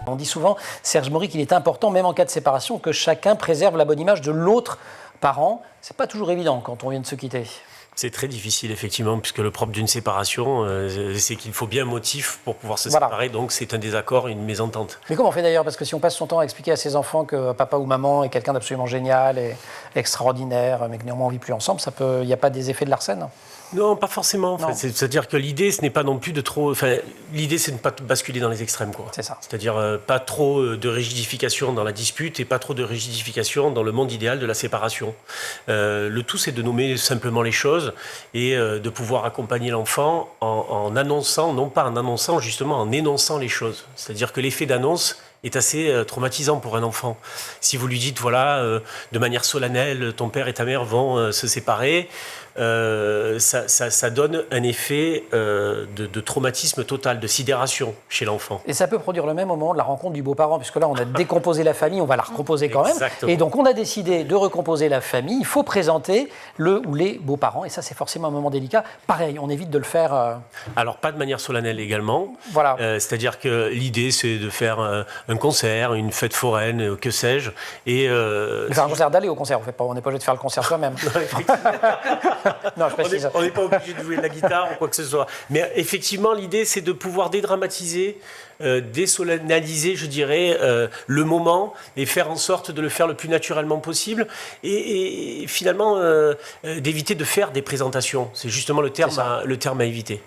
On dit souvent, Serge Maury, qu'il est important, même en cas de séparation, que chacun préserve la bonne image de l'autre parent. C'est pas toujours évident quand on vient de se quitter. C'est très difficile, effectivement, puisque le propre d'une séparation, c'est qu'il faut bien un motif pour pouvoir se séparer. Donc, c'est un désaccord, une mésentente. Mais comment on fait d'ailleurs? Parce que si on passe son temps à expliquer à ses enfants que papa ou maman est quelqu'un d'absolument génial et extraordinaire, mais que néanmoins on ne vit plus ensemble, il n'y a pas des effets de Larsen? Non, pas forcément. En fait. C'est-à-dire que l'idée, ce n'est pas non plus de trop... l'idée, c'est de ne pas basculer dans les extrêmes, quoi. C'est ça. C'est-à-dire pas trop de rigidification dans la dispute et pas trop de rigidification dans le monde idéal de la séparation. Le tout, c'est de nommer simplement les choses et de pouvoir accompagner l'enfant en annonçant, non pas en annonçant, justement en énonçant les choses. C'est-à-dire que l'effet d'annonce est assez traumatisant pour un enfant. Si vous lui dites, voilà, de manière solennelle, ton père et ta mère vont se séparer, ça donne un effet de traumatisme total, de sidération chez l'enfant. Et ça peut produire le même au moment de la rencontre du beau-parent, puisque là, on a décomposé la famille, on va la recomposer quand même. Exactement. Et donc, on a décidé de recomposer la famille. Il faut présenter le ou les beaux-parents, et ça, c'est forcément un moment délicat. Pareil, on évite de le faire... Alors, pas de manière solennelle également. Voilà. C'est-à-dire que l'idée, c'est de faire un concert, une fête foraine, que sais-je. Et faire un concert, d'aller au concert, on n'est pas obligé de faire le concert soi-même. Non, je précise. On n'est pas obligé de jouer de la guitare ou quoi que ce soit. Mais effectivement, l'idée, c'est de pouvoir dédramatiser, désolennaliser, je dirais, le moment et faire en sorte de le faire le plus naturellement possible et finalement d'éviter de faire des présentations. C'est justement le terme à éviter.